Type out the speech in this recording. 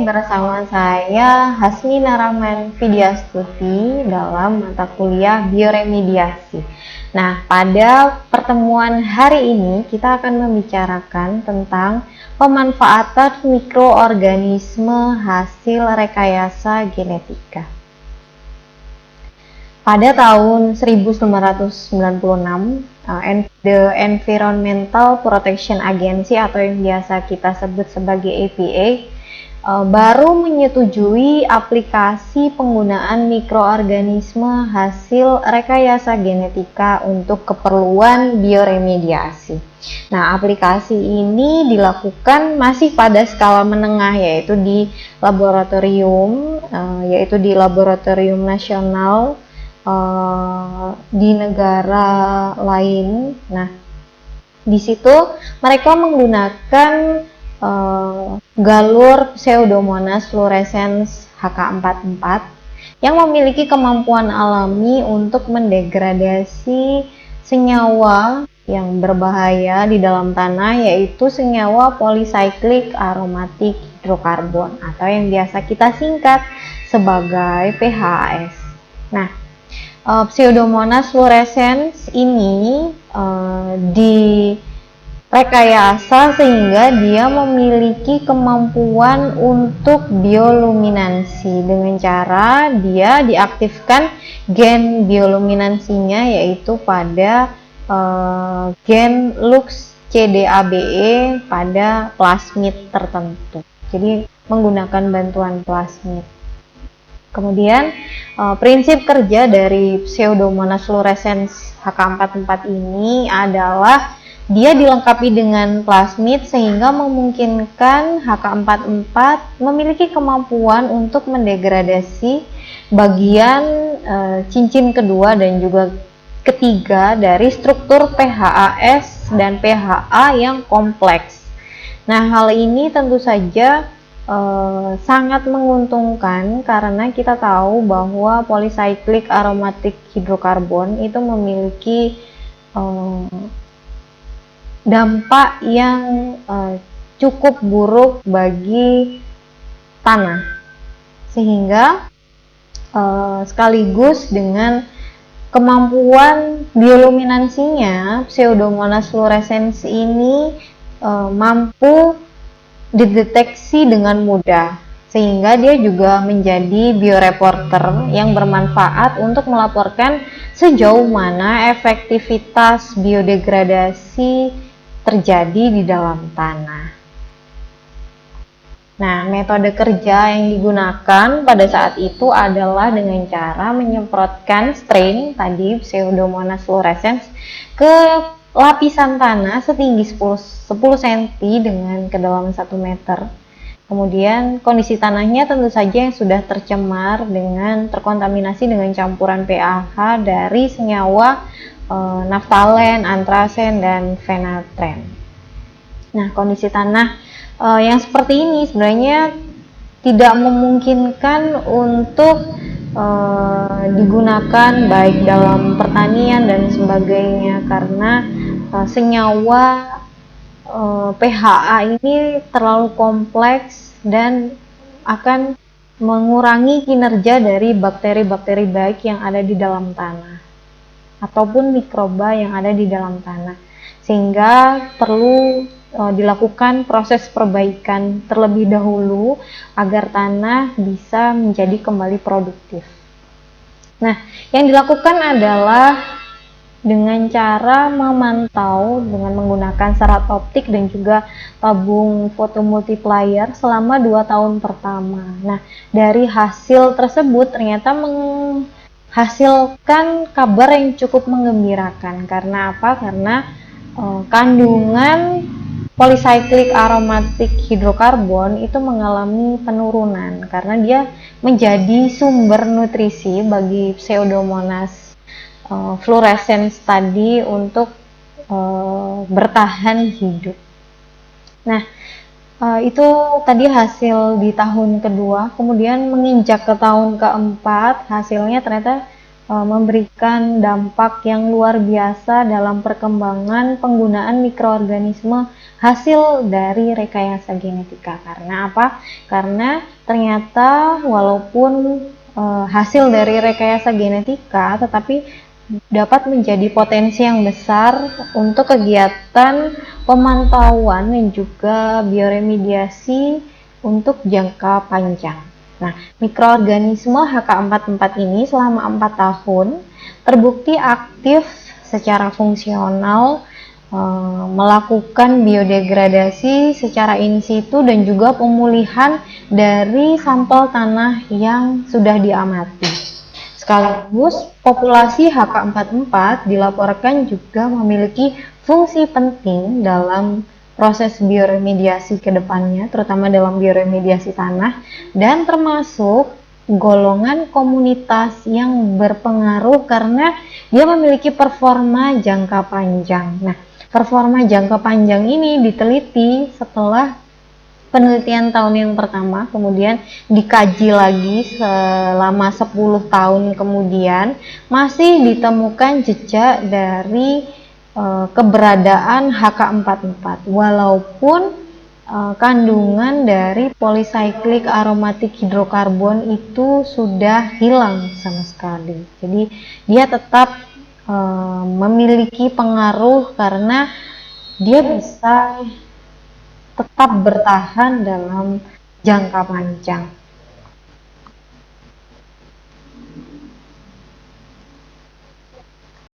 bersama saya Hasmina Rahman Vidyastuti dalam mata kuliah bioremediasi. Nah, pada pertemuan hari ini kita akan membicarakan tentang pemanfaatan mikroorganisme hasil rekayasa genetika. Pada tahun 1996, The Environmental Protection Agency atau yang biasa kita sebut sebagai EPA baru menyetujui aplikasi penggunaan mikroorganisme hasil rekayasa genetika untuk keperluan bioremediasi. Nah, aplikasi ini dilakukan masih pada skala menengah, yaitu di laboratorium nasional di negara lain. Nah, di situ mereka menggunakan galur Pseudomonas fluorescens HK44 yang memiliki kemampuan alami untuk mendegradasi senyawa yang berbahaya di dalam tanah, yaitu senyawa polycyclic aromatic hydrocarbon atau yang biasa kita singkat sebagai PHAS. Nah, Pseudomonas fluorescens ini direkayasa sehingga dia memiliki kemampuan untuk bioluminansi dengan cara dia diaktifkan gen bioluminansinya, yaitu pada gen Lux CDABE pada plasmid tertentu. Jadi menggunakan bantuan plasmid. Kemudian prinsip kerja dari Pseudomonas fluorescens HK44 ini adalah dia dilengkapi dengan plasmid sehingga memungkinkan HK44 memiliki kemampuan untuk mendegradasi bagian cincin kedua dan juga ketiga dari struktur PHAS dan PHA yang kompleks. Nah, hal ini tentu saja sangat menguntungkan karena kita tahu bahwa polycyclic aromatic hydrocarbon itu memiliki dampak yang cukup buruk bagi tanah, sehingga sekaligus dengan kemampuan bioluminansinya, Pseudomonas fluorescens ini mampu dideteksi dengan mudah, sehingga dia juga menjadi bioreporter yang bermanfaat untuk melaporkan sejauh mana efektivitas biodegradasi terjadi di dalam tanah. Nah, metode kerja yang digunakan pada saat itu adalah dengan cara menyemprotkan strain tadi Pseudomonas fluorescens ke lapisan tanah setinggi 10 cm dengan kedalaman 1 meter. Kemudian kondisi tanahnya tentu saja yang sudah tercemar dengan terkontaminasi dengan campuran PAH dari senyawa naftalen, antrasen, dan fenatren. Nah, kondisi tanah yang seperti ini sebenarnya tidak memungkinkan untuk digunakan baik dalam pertanian dan sebagainya karena senyawa PHA ini terlalu kompleks dan akan mengurangi kinerja dari bakteri-bakteri baik yang ada di dalam tanah ataupun mikroba yang ada di dalam tanah, sehingga perlu dilakukan proses perbaikan terlebih dahulu agar tanah bisa menjadi kembali produktif. Nah, yang dilakukan adalah dengan cara memantau dengan menggunakan serat optik dan juga tabung fotomultiplier selama 2 tahun pertama. Nah, dari hasil tersebut ternyata menghasilkan kabar yang cukup menggembirakan. Karena apa? Karena kandungan polycyclic aromatic hydrocarbon itu mengalami penurunan karena dia menjadi sumber nutrisi bagi Pseudomonas fluorescens tadi untuk bertahan hidup. Nah, itu tadi hasil di tahun kedua. Kemudian menginjak ke tahun keempat, hasilnya ternyata memberikan dampak yang luar biasa dalam perkembangan penggunaan mikroorganisme hasil dari rekayasa genetika. Karena apa? Karena ternyata walaupun hasil dari rekayasa genetika, tetapi dapat menjadi potensi yang besar untuk kegiatan pemantauan dan juga bioremediasi untuk jangka panjang. Nah, mikroorganisme HK44 ini selama 4 tahun terbukti aktif secara fungsional, melakukan biodegradasi secara in situ dan juga pemulihan dari sampel tanah yang sudah diamati. Sekaligus, populasi HK44 dilaporkan juga memiliki fungsi penting dalam proses bioremediasi ke depannya, terutama dalam bioremediasi tanah, dan termasuk golongan komunitas yang berpengaruh karena dia memiliki performa jangka panjang. Nah, performa jangka panjang ini diteliti setelah penelitian tahun yang pertama, kemudian dikaji lagi selama 10 tahun kemudian, masih ditemukan jejak dari keberadaan HK44 walaupun kandungan dari polycyclic aromatic hidrokarbon itu sudah hilang sama sekali. Jadi dia tetap memiliki pengaruh karena dia bisa tetap bertahan dalam jangka panjang.